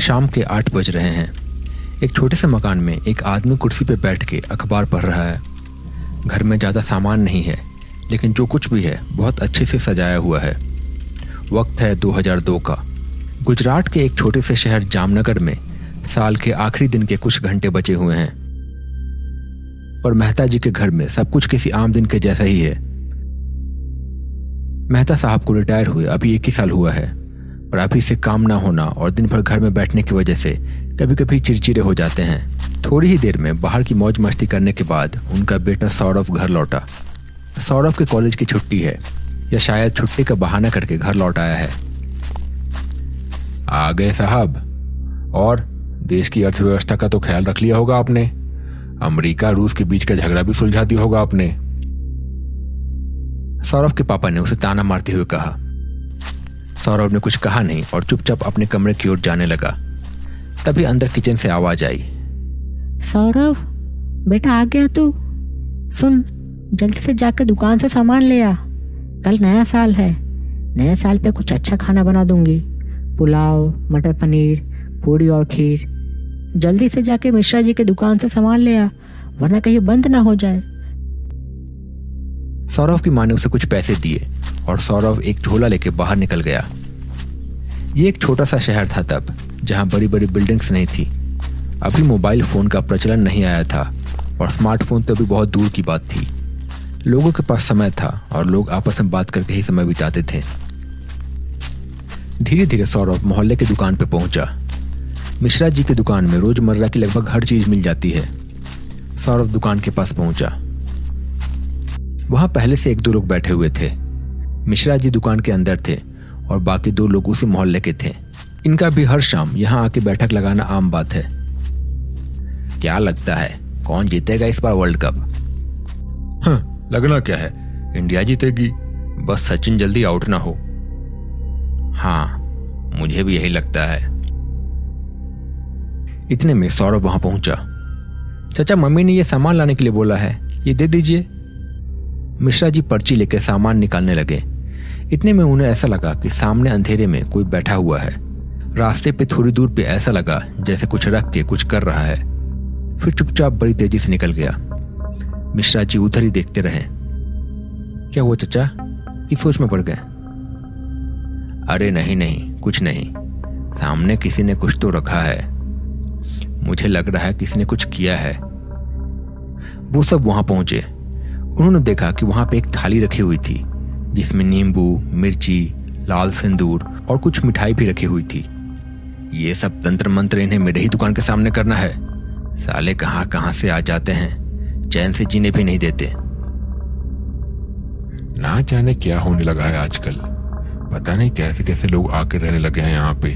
शाम के 8 बज रहे हैं। एक छोटे से मकान में एक आदमी कुर्सी पर बैठ के अखबार पढ़ रहा है। घर में ज़्यादा सामान नहीं है, लेकिन जो कुछ भी है बहुत अच्छे से सजाया हुआ है। वक्त है 2002 का। गुजरात के एक छोटे से शहर जामनगर में साल के आखिरी दिन के कुछ घंटे बचे हुए हैं, पर मेहता जी के घर में सब कुछ किसी आम दिन के जैसा ही है। मेहता साहब को रिटायर हुए अभी 1 ही साल हुआ है, पर अभी से काम ना होना और दिन भर घर में बैठने की वजह से कभी कभी चिड़चिड़े हो जाते हैं। थोड़ी ही देर में बाहर की मौज मस्ती करने के बाद उनका बेटा सौरभ घर लौटा। सौरभ के कॉलेज की छुट्टी है, या शायद छुट्टी का बहाना करके घर लौट आया है। आ गए साहब। और देश की अर्थव्यवस्था का तो ख्याल रख लिया होगा आपने। अमेरिका रूस के बीच का झगड़ा भी सुलझा दिया होगा आपने। सौरभ के पापा ने उसे ताना मारते हुए कहा। सौरभ ने कुछ कहा नहीं और चुपचाप अपने कमरे की ओर जाने लगा। तभी अंदर किचन से आवाज आई। सौरभ बेटा आ गया तू? सुन, जल्दी से जाकर दुकान से सामान ले आ। कल नया साल है, नए साल पे कुछ अच्छा खाना बना दूंगी। पुलाव, मटर पनीर, पूरी और खीर। जल्दी से जाके मिश्रा जी के दुकान से सामान ले आ, वरना कहीं बंद ना हो जाए। सौरभ की माँ ने उसे कुछ पैसे दिए और सौरभ एक झोला लेके बाहर निकल गया। ये एक छोटा सा शहर था तब, जहाँ बड़ी बड़ी बिल्डिंग्स नहीं थी। अभी मोबाइल फोन का प्रचलन नहीं आया था और स्मार्टफोन तो अभी बहुत दूर की बात थी। लोगों के पास समय था और लोग आपस में बात करके ही समय बिताते थे। धीरे धीरे सौरभ मोहल्ले की दुकान पे पहुंचा। मिश्रा जी की दुकान में रोजमर्रा की लगभग हर चीज मिल जाती है। सौरभ दुकान के पास पहुंचा। वहां पहले से 1-2 लोग बैठे हुए थे। मिश्रा जी दुकान के अंदर थे और बाकी 2 लोग उसी मोहल्ले के थे। इनका भी हर शाम यहाँ आके बैठक लगाना आम बात है। क्या लगता है कौन जीतेगा इस बार वर्ल्ड कप? लगना क्या है, इंडिया जीतेगी, बस सचिन जल्दी आउट ना हो। हाँ, मुझे भी यही लगता है। इतने में सौरभ वहां पहुंचा। चाचा, मम्मी ने यह सामान लाने के लिए बोला है, ये दे दीजिए। मिश्रा जी पर्ची लेकर सामान निकालने लगे। इतने में उन्हें ऐसा लगा कि सामने अंधेरे में कोई बैठा हुआ है। रास्ते पे थोड़ी दूर पे ऐसा लगा जैसे कुछ रख के कुछ कर रहा है। फिर चुपचाप बड़ी तेजी से निकल गया। मिश्रा जी उधर ही देखते रहे। क्या हुआ चाचा, किस सोच में पड़ गए? अरे नहीं, कुछ नहीं। सामने किसी ने कुछ तो रखा है। मुझे लग रहा है किसी ने कुछ किया है। वो सब वहां पहुंचे। उन्होंने देखा कि वहां पे एक थाली रखी हुई थी, जिसमें नींबू, मिर्ची, लाल सिंदूर और कुछ मिठाई भी रखी हुई थी। ये सब तंत्र मंत्र इन्हें मेरे ही दुकान के सामने करना है। साले कहां से आ जाते हैं, चैन से जीने भी नहीं देते। ना जाने क्या होने लगा है आजकल। पता नहीं कैसे कैसे लोग आके रहने लगे हैं यहाँ पे।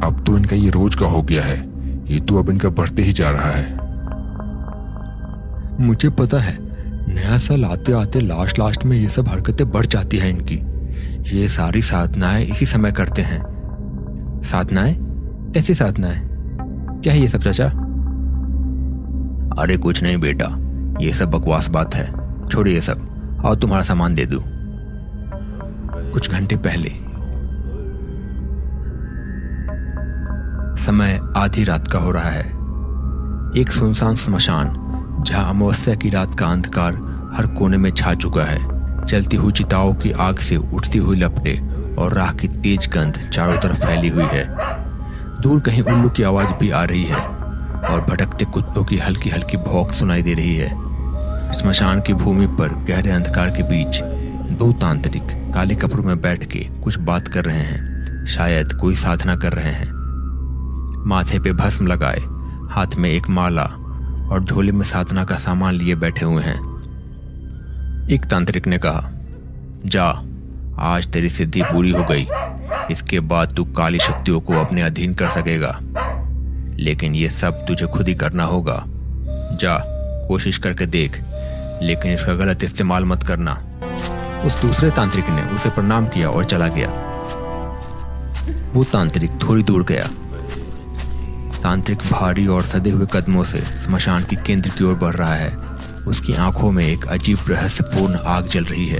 अब तो इनका ये रोज का हो गया है। ये तो अब इनका बढ़ते ही जा रहा है। मुझे पता है, नया साल आते आते लास्ट में ये सब हरकतें बढ़ जाती हैं इनकी। ये सारी साधनाएं इसी समय करते हैं। साधनाएं? कैसी साधनाएं? क्या है ये सब चाचा? अरे कुछ नहीं बेटा, ये सब बकवास बात है। छोड़िए ये सब, और तुम्हारा सामान दे दूं। कुछ घंटे पहले, समय आधी रात का हो रहा है। एक सुनसान स्मशान, जहां अमावस्या की रात का अंधकार हर कोने में छा चुका है। जलती हुई चिताओं की आग से उठती हुई लपटें और राख की तेज गंध चारों तरफ फैली हुई है। दूर कहीं उल्लू की आवाज भी आ रही है और भटकते कुत्तों की हल्की हल्की भौंक सुनाई दे रही है। स्मशान की भूमि पर गहरे अंधकार के बीच 2 तांत्रिक काले कपड़ों में बैठ के कुछ बात कर रहे हैं। शायद कोई साधना कर रहे हैं। माथे पे भस्म लगाए, हाथ में एक माला और झोले में साधना का सामान लिए बैठे हुए हैं। एक तांत्रिक ने कहा, जा, आज तेरी सिद्धि पूरी हो गई। इसके बाद तू काली शक्तियों को अपने अधीन कर सकेगा, लेकिन ये सब तुझे खुद ही करना होगा। जा, कोशिश करके देख, लेकिन इसका गलत इस्तेमाल मत करना। उस दूसरे तांत्रिक ने उसे प्रणाम किया और चला गया। वो तांत्रिक थोड़ी दूर गया। तांत्रिक भारी और सदे हुए कदमों से स्मशान की केंद्र की ओर बढ़ रहा है। उसकी आंखों में एक अजीब रहस्यपूर्ण आग जल रही है।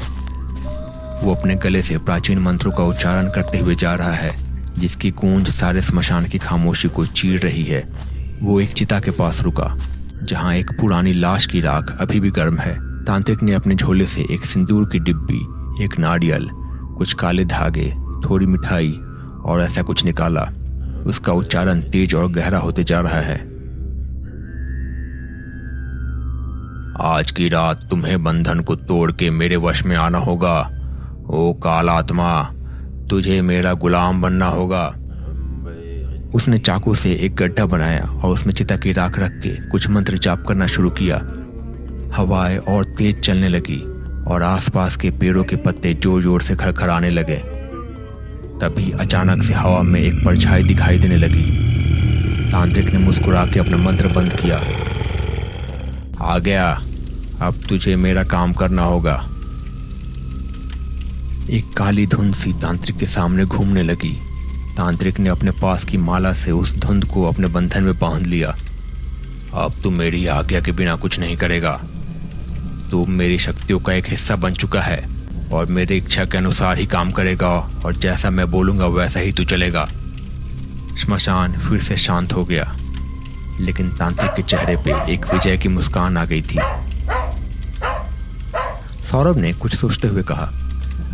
वो अपने गले से प्राचीन मंत्रों का उच्चारण करते हुए जा रहा है, जिसकी गूंज सारे स्मशान की खामोशी को चीर रही है। वो एक चिता के पास रुका जहां एक पुरानी लाश की राख अभी भी गर्म है। तांत्रिक ने अपने झोले से एक सिंदूर की डिब्बी, एक नारियल, कुछ काले धागे, थोड़ी मिठाई और ऐसा कुछ निकाला। उसका उच्चारण तेज और गहरा होते जा रहा है। आज की रात तुम्हें बंधन को तोड़ के मेरे वश में आना होगा। ओ काल आत्मा, तुझे मेरा गुलाम बनना होगा। उसने चाकू से एक गड्ढा बनाया और उसमें चिता की राख रख के कुछ मंत्र जाप करना शुरू किया। हवाएं और तेज चलने लगी और आसपास के पेड़ों के पत्ते जोर जोर से खड़खड़ाने लगे। तभी अचानक से हवा में एक परछाई दिखाई देने लगी। तांत्रिक ने मुस्कुरा के अपना मंत्र बंद किया। आ गया, अब तुझे मेरा काम करना होगा। एक काली धुंध सी तांत्रिक के सामने घूमने लगी। तांत्रिक ने अपने पास की माला से उस धुंध को अपने बंधन में बांध लिया। अब तू मेरी आज्ञा के बिना कुछ नहीं करेगा। तू मेरी शक्तियों का एक हिस्सा बन चुका है और मेरी इच्छा के अनुसार ही काम करेगा और जैसा मैं बोलूंगा वैसा ही तू चलेगा। श्मशान फिर से शांत हो गया, लेकिन तांत्रिक के चेहरे पे एक विजय की मुस्कान आ गई थी। सौरभ ने कुछ सोचते हुए कहा,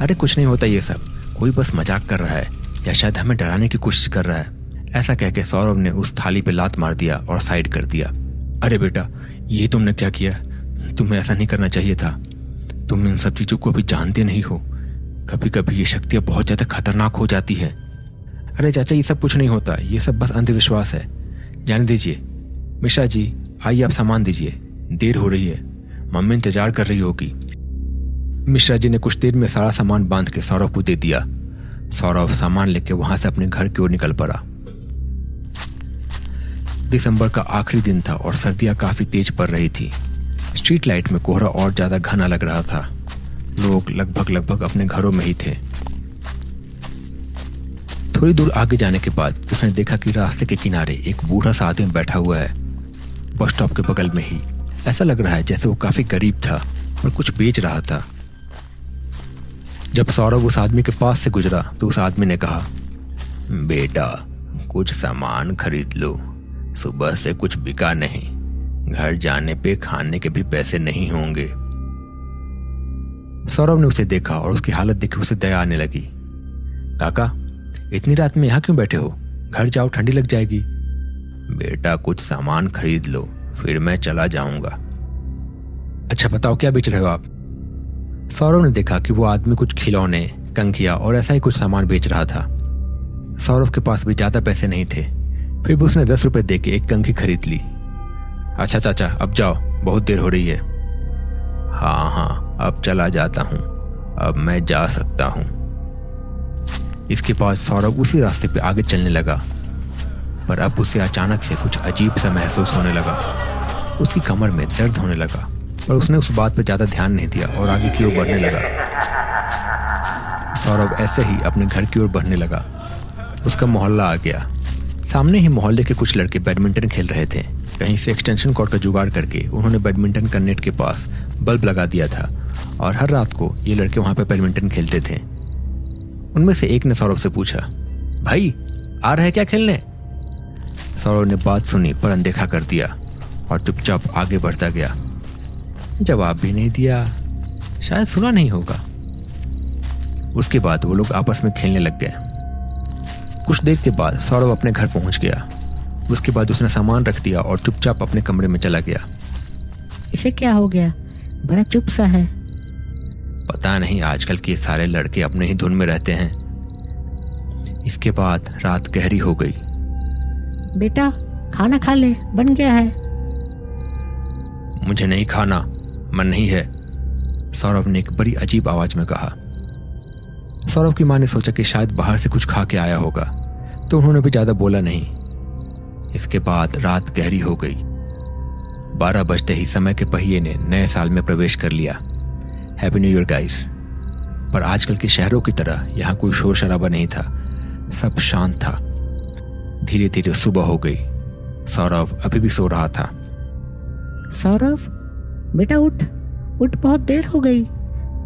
अरे कुछ नहीं होता ये सब, कोई बस मजाक कर रहा है या शायद हमें डराने की कोशिश कर रहा है। ऐसा कहकर सौरभ ने उस थाली पे लात मार दिया और साइड कर दिया। अरे बेटा, ये तुमने क्या किया? तुम्हें ऐसा नहीं करना चाहिए था। तुम इन सब चीजों को अभी जानते नहीं हो। कभी कभी ये शक्तियां बहुत ज्यादा खतरनाक हो जाती है। अरे चाचा, ये सब कुछ नहीं होता, ये सब बस अंधविश्वास है, जाने दीजिए। मिश्रा जी, आइए आप सामान दीजिए, देर हो रही है, मम्मी इंतजार कर रही होगी। मिश्रा जी ने कुछ देर में सारा सामान बांध के सौरभ को दे दिया। सौरभ सामान लेके वहां से अपने घर की ओर निकल पड़ा। दिसंबर का आखिरी दिन था और सर्दियां काफी तेज पड़ रही थी। स्ट्रीट लाइट में कोहरा और ज्यादा घना लग रहा था। लोग लगभग अपने घरों में ही थे। थोड़ी दूर आगे जाने के बाद उसने देखा कि रास्ते के किनारे एक बूढ़ा सा आदमी बैठा हुआ है, बस स्टॉप के बगल में ही। ऐसा लग रहा है जैसे वो काफी गरीब था और कुछ बेच रहा था। जब सौरभ उस आदमी के पास से गुजरा तो उस आदमी ने कहा, बेटा कुछ सामान खरीद लो, सुबह से कुछ बिका नहीं, घर जाने पे खाने के भी पैसे नहीं होंगे। सौरभ ने उसे देखा और उसकी हालत देख उसे दया आने लगी। काका, इतनी रात में यहाँ क्यों बैठे हो? घर जाओ, ठंडी लग जाएगी। बेटा कुछ सामान खरीद लो, फिर मैं चला जाऊंगा। अच्छा बताओ, क्या बेच रहे हो आप? सौरभ ने देखा कि वो आदमी कुछ खिलौने, कंघिया और ऐसा ही कुछ सामान बेच रहा था। सौरभ के पास भी ज्यादा पैसे नहीं थे, फिर भी उसने 10 रुपए देके एक कंघी खरीद ली। अच्छा चाचा, अब जाओ, बहुत देर हो रही है। हाँ, अब चला जाता हूँ, अब मैं जा सकता हूँ। इसके बाद सौरभ उसी रास्ते पे आगे चलने लगा, पर अब उसे अचानक से कुछ अजीब सा महसूस होने लगा। उसकी कमर में दर्द होने लगा, पर उसने उस बात पर ज्यादा ध्यान नहीं दिया और आगे की ओर बढ़ने लगा। सौरभ ऐसे ही अपने घर की ओर बढ़ने लगा। उसका मोहल्ला आ गया। सामने ही मोहल्ले के कुछ लड़के बैडमिंटन खेल रहे थे। कहीं से एक्सटेंशन कॉर्ड का जुगाड़ करके उन्होंने बैडमिंटन का नेट के पास बल्ब लगा दिया था और हर रात को ये लड़के वहां पर बैडमिंटन खेलते थे। उनमें से एक ने सौरभ से पूछा, भाई आ रहे क्या खेलने? सौरभ ने बात सुनी पर अनदेखा कर दिया और चुपचाप आगे बढ़ता गया। जवाब भी नहीं दिया, शायद सुना नहीं होगा। उसके बाद वो लोग आपस में खेलने लग गए। कुछ देर के बाद सौरभ अपने घर पहुंच गया। उसके बाद उसने सामान रख दिया और चुपचाप अपने कमरे में चला गया। इसे क्या हो गया? बड़ा चुप सा है। पता नहीं, आजकल के सारे लड़के अपने ही धुन में रहते हैं। इसके बाद रात गहरी हो गई। बेटा खाना खा ले, बन गया है। मुझे नहीं खाना, मन नहीं है, सौरभ ने एक बड़ी अजीब आवाज में कहा। सौरभ की माँ ने सोचा कि शायद बाहर से कुछ खा के आया होगा, तो उन्होंने भी ज्यादा बोला नहीं। इसके बाद रात गहरी हो गई। 12 बजते ही समय के पहिए ने नए साल में प्रवेश कर लिया। Happy new year guys. पर आजकल के शहरों की तरह यहाँ कोई शोर शराबा नहीं था, सब शांत था। धीरे धीरे सुबह हो गई। सौरभ अभी भी सो रहा था। सौरभ बेटा उठ, बहुत देर हो गई,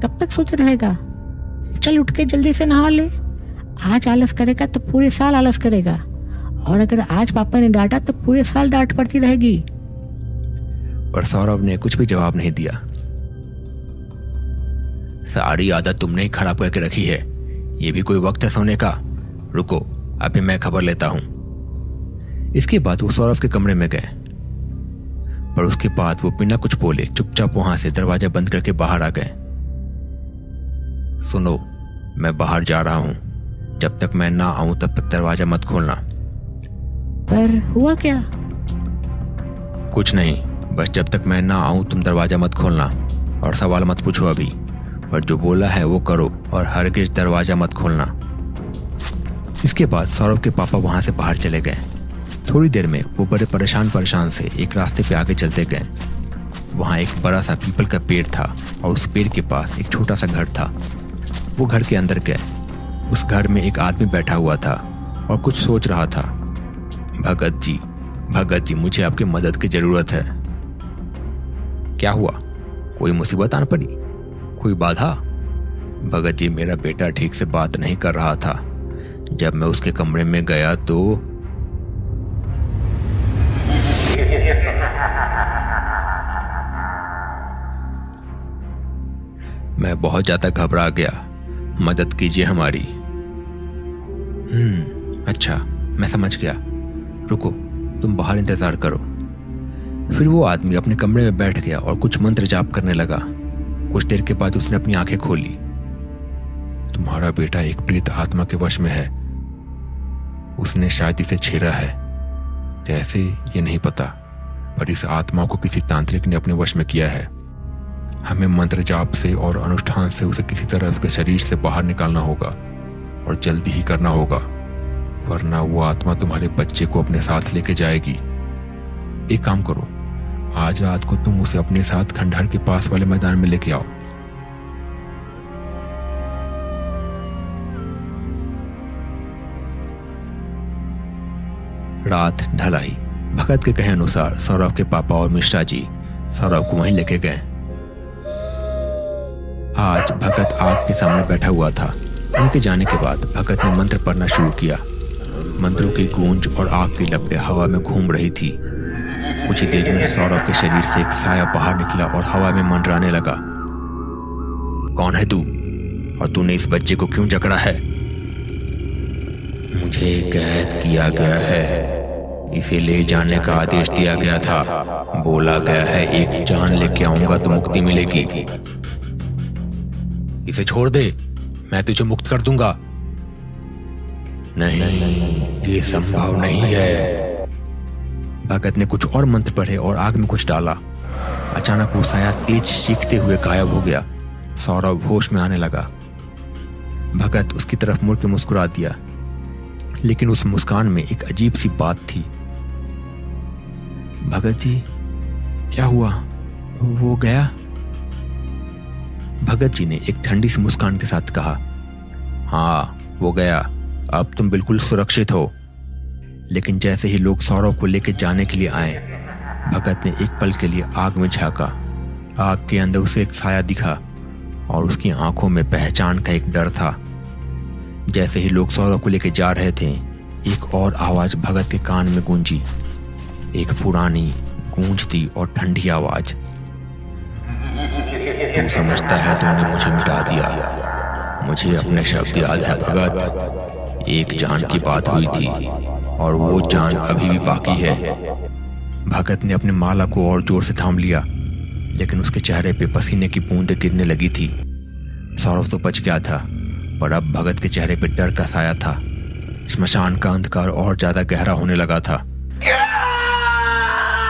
कब तक सोते रहेगा? चल उठ के जल्दी से नहा ले, आज आलस करेगा तो पूरे साल आलस करेगा, और अगर आज पापा ने डांटा तो पूरे साल डांट पड़ती रहेगी। पर सौरभ ने कुछ भी जवाब नहीं दिया। सारी आदत तुमने ही खराब करके रखी है, ये भी कोई वक्त है सोने का? रुको, अभी मैं खबर लेता हूं। इसके बाद वो सौरभ के कमरे में गए, पर उसके बाद वो बिना कुछ बोले चुपचाप वहां से दरवाजा बंद करके बाहर आ गए। सुनो, मैं बाहर जा रहा हूं, जब तक मैं ना आऊं तब तक दरवाजा मत खोलना। पर हुआ क्या? कुछ नहीं, बस जब तक मैं ना आऊं तुम दरवाजा मत खोलना, और सवाल मत पूछो अभी, पर जो बोला है वो करो, और हरगिज दरवाजा मत खोलना। इसके बाद सौरभ के पापा वहां से बाहर चले गए। थोड़ी देर में वो बड़े परेशान से एक रास्ते पे आगे चलते गए। वहां एक बड़ा सा पीपल का पेड़ था, और उस पेड़ के पास एक छोटा सा घर था। वो घर के अंदर गए। उस घर में एक आदमी बैठा हुआ था और कुछ सोच रहा था। भगत जी, मुझे आपकी मदद की जरूरत है। क्या हुआ? कोई मुसीबत आन पड़ी? कोई बाधा? भगत जी, मेरा बेटा ठीक से बात नहीं कर रहा था। जब मैं उसके कमरे में गया तो मैं बहुत ज्यादा घबरा गया। मदद कीजिए हमारी। अच्छा, मैं समझ गया। रुको, तुम बाहर इंतजार करो। फिर वो आदमी अपने कमरे में बैठ गया और कुछ मंत्र जाप करने लगा। कुछ देर के बाद उसने अपनी आंखें खोली। तुम्हारा बेटा एक प्रेत आत्मा के वश में है। उसने शायद इसे छेड़ा है, कैसे ये नहीं पता, पर इस आत्मा को किसी तांत्रिक ने अपने वश में किया है। हमें मंत्र जाप से और अनुष्ठान से उसे किसी तरह उसके शरीर से बाहर निकालना होगा, और जल्दी ही करना होगा, वरना वो आत्मा तुम्हारे बच्चे को अपने साथ लेके जाएगी। एक काम करो, आज रात को तुम उसे अपने साथ खंडहर के पास वाले मैदान में लेके आओ। रात ढल आई। भगत के कहे अनुसार सौरभ के पापा और मिश्रा जी सौरभ को वहीं लेके गए। आज भगत आग के सामने बैठा हुआ था। उनके जाने के बाद भगत ने मंत्र पढ़ना शुरू किया। मंत्रों की गूंज और आग की लपटें हवा में घूम रही थी। कुछ ही देर में सौरभ के शरीर से एक साया बाहर निकला और हवा में मंडराने लगा। कौन है तू, और तूने इस बच्चे को क्यों जकड़ा है? मुझे कैद किया गया है, इसे ले जाने का आदेश दिया गया था। बोला गया है एक जान लेके आऊंगा तो मुक्ति मिलेगी। इसे छोड़ दे, मैं तुझे मुक्त कर दूंगा। नहीं, ये संभव नहीं है। भगत ने कुछ और मंत्र पढ़े और आग में कुछ डाला। अचानक वो साया तेज चीखते हुए गायब हो गया। सौरभ होश में आने लगा। भगत उसकी तरफ मुड़ के मुस्कुरा दिया, लेकिन उस मुस्कान में एक अजीब सी बात थी। भगत जी, क्या हुआ? वो गया? भगत जी ने एक ठंडी सी मुस्कान के साथ कहा, हाँ, वो गया। अब तुम बिल्कुल सुरक्षित हो। लेकिन जैसे ही लोग सौरभ को लेकर जाने के लिए आए, भगत ने एक पल के लिए आग में झांका। आग के अंदर उसे एक साया दिखा और उसकी आंखों में पहचान का एक डर था। जैसे ही लोग सौरभ को लेकर जा रहे थे, एक और आवाज भगत के कान में गूंजी। एक पुरानी, गूंजती और ठंडी आवाज। तू समझता है तूने मुझे मिटा दिया। मुझे अपने शब्द याद है भगत। एक जान की बात हुई थी और वो जान अभी भी बाकी है। भगत ने अपने माला को और जोर से थाम लिया, लेकिन उसके चेहरे पे पसीने की बूंदें गिरने लगी थी। सौरभ तो बच गया था, पर अब भगत के चेहरे पे डर का साया था। श्मशान का अंधकार और ज्यादा गहरा होने लगा था।